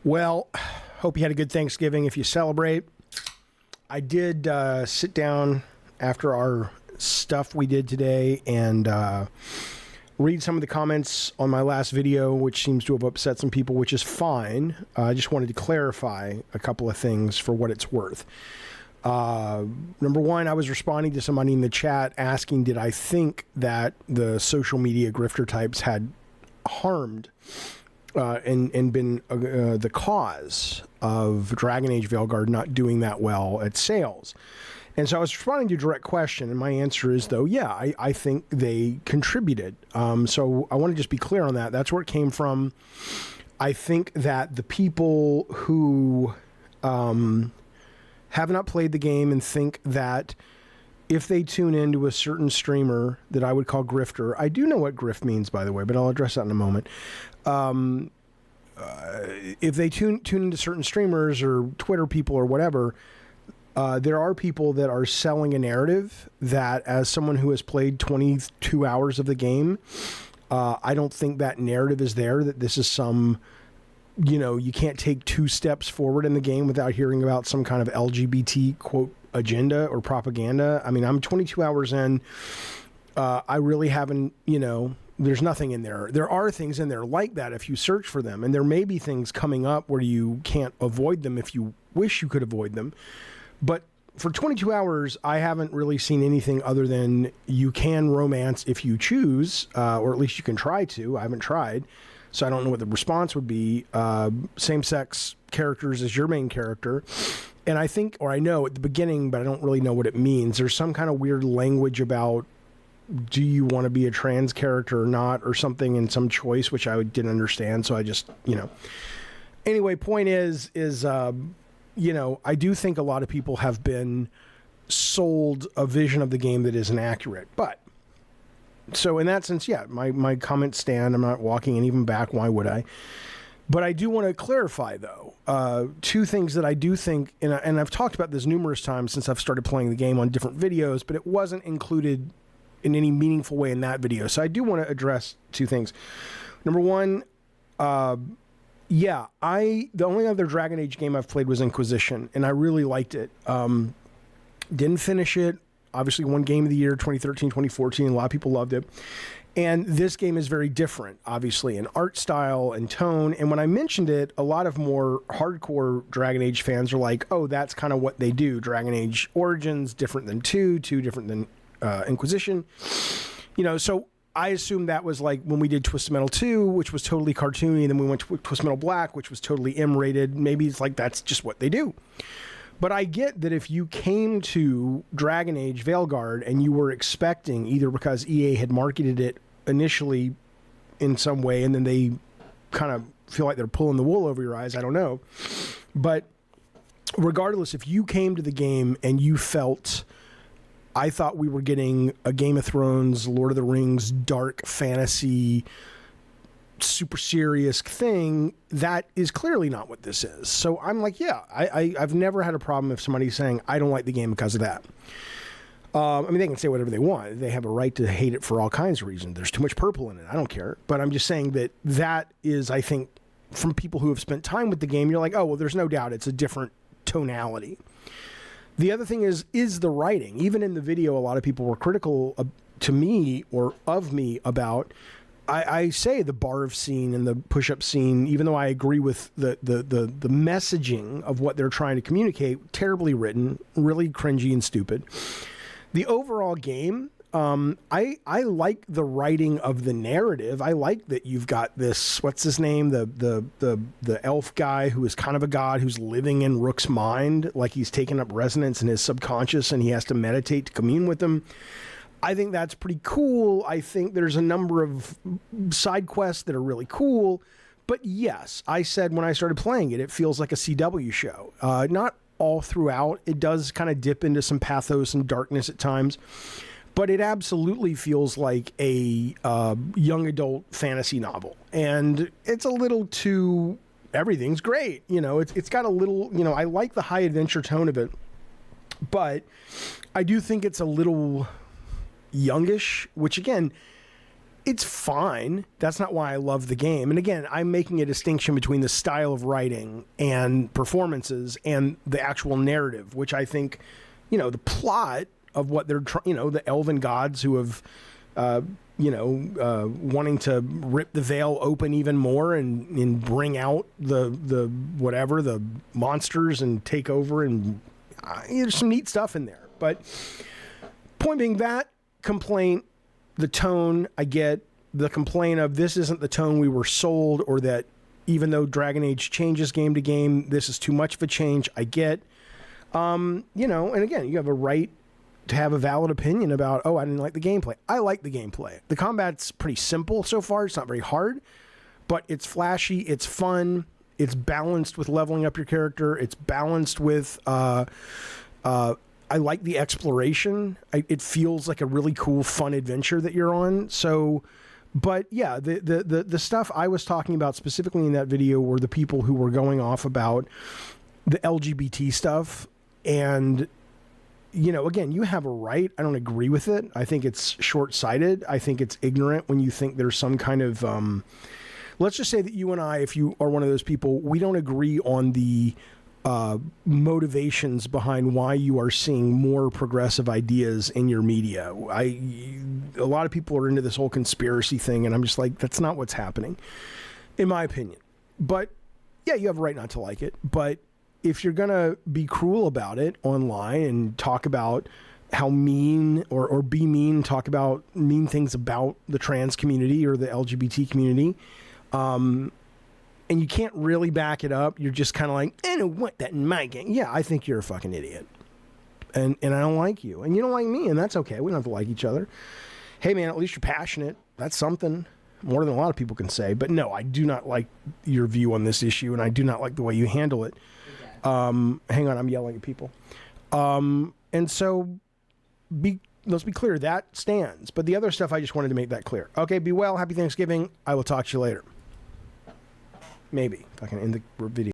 Well, hope you had a good Thanksgiving if you celebrate. I did sit down after our stuff we did today and read some of the comments on my last video, which seems to have upset some people, which is fine. I just wanted to clarify a couple of things for what it's worth. Number one, I was responding to somebody in the chat asking, did I think that the social media grifter types had harmed and been the cause of Dragon Age Veilguard not doing that well at sales. And so I was responding to a direct question, and my answer is, though, yeah, I think they contributed. So I want to just be clear on that. That's where it came from. I think that the people who have not played the game and think that if they tune into a certain streamer that I would call grifter, I do know what grift means, by the way, but I'll address that in a moment. If they tune into certain streamers or Twitter people or whatever, there are people that are selling a narrative that, as someone who has played 22 hours of the game, I don't think that narrative is there, that this is some, you can't take 2 steps forward in the game without hearing about some kind of LGBT quote agenda or propaganda. I mean, I'm 22 hours in. I really haven't, there's nothing in there. There are things in there like that if you search for them, and there may be things coming up where you can't avoid them if you wish you could avoid them. But for 22 hours, I haven't really seen anything other than you can romance if you choose, or at least you can try to. I haven't tried, so I don't know what the response would be. Same-sex characters as your main character. And I think, or I know at the beginning, but I don't really know what it means. There's some kind of weird language about, do you want to be a trans character or not, or something in some choice, which I didn't understand. So I just, Anyway, point is, I do think a lot of people have been sold a vision of the game that isn't accurate. But, so in that sense, yeah, my comments stand. I'm not walking and even back. Why would I? But I do want to clarify, though, 2 things that I do think, and I've talked about this numerous times since I've started playing the game on different videos, but it wasn't included in any meaningful way in that video. So I do want to address 2 things. Number one, the only other Dragon Age game I've played was Inquisition, and I really liked it. Didn't finish it. Obviously won Game of the Year 2013, 2014. A lot of people loved it. And this game is very different, obviously, in art style and tone. And when I mentioned it, a lot of more hardcore Dragon Age fans are like, oh, that's kind of what they do. Dragon Age Origins, different than 2 different than Inquisition. So I assumed that was like when we did Twisted Metal 2, which was totally cartoony, and then we went to Twisted Metal Black, which was totally M-rated. Maybe it's like that's just what they do. But I get that if you came to Dragon Age Veilguard and you were expecting, either because EA had marketed it initially in some way and then they kind of feel like they're pulling the wool over your eyes, I don't know. But regardless, if you came to the game and you felt, I thought we were getting a Game of Thrones, Lord of the Rings, dark fantasy, super serious thing, that is clearly not what this is. So I'm like, yeah, I've never had a problem if somebody's saying, I don't like the game because of that. I mean, they can say whatever they want. They have a right to hate it for all kinds of reasons. There's too much purple in it. I don't care. But I'm just saying that is, I think, from people who have spent time with the game, you're like, oh, well, there's no doubt it's a different tonality. The other thing is the writing. Even in the video, a lot of people were critical to me or of me about, I say the barf scene and the push-up scene, even though I agree with the messaging of what they're trying to communicate, terribly written, really cringy and stupid. The overall game, I like the writing of the narrative. I like that you've got this, what's his name? The elf guy who is kind of a god who's living in Rook's mind, like he's taken up resonance in his subconscious and he has to meditate to commune with him. I think that's pretty cool. I think there's a number of side quests that are really cool. But yes, I said when I started playing it, it feels like a CW show. Not all throughout. It does kind of dip into some pathos and darkness at times. But it absolutely feels like a young adult fantasy novel. And it's a little too, everything's great. It's got a little, I like the high adventure tone of it. But I do think it's a little youngish, which again, It's fine. That's not why I love the game. And again, I'm making a distinction between the style of writing and performances and the actual narrative, which I think, you know, the plot of what they're trying, you know, the elven gods who have, wanting to rip the veil open even more and bring out the monsters and take over, and there's some neat stuff in there. But point being, that complaint, the tone, I get. The complaint of this isn't the tone we were sold, or that even though Dragon Age changes game to game, this is too much of a change, I get. And again, you have a right to have a valid opinion about, I didn't like the gameplay. I like the gameplay. The combat's pretty simple so far. It's not very hard, but it's flashy, it's fun, it's balanced with leveling up your character, it's balanced with I like the exploration. It feels like a really cool, fun adventure that you're on. So, but yeah, the stuff I was talking about specifically in that video were the people who were going off about the LGBT stuff. And, again, you have a right. I don't agree with it. I think it's short-sighted. I think it's ignorant when you think there's some kind of, let's just say that you and I, if you are one of those people, we don't agree on the motivations behind why you are seeing more progressive ideas in your media. A lot of people are into this whole conspiracy thing, and I'm just like, that's not what's happening, in my opinion. But yeah, you have a right not to like it. But if you're gonna be cruel about it online and talk about how mean or be mean, talk about mean things about the trans community or the LGBT community, and you can't really back it up, you're just kind of like, I don't want that in my game. Yeah, I think you're a fucking idiot. And I don't like you. And you don't like me, and that's okay. We don't have to like each other. Hey, man, at least you're passionate. That's something. More than a lot of people can say. But no, I do not like your view on this issue, and I do not like the way you handle it. Hang on, I'm yelling at people. And so, let's be clear, that stands. But the other stuff, I just wanted to make that clear. Okay, be well. Happy Thanksgiving. I will talk to you later. Maybe, if I can end the video.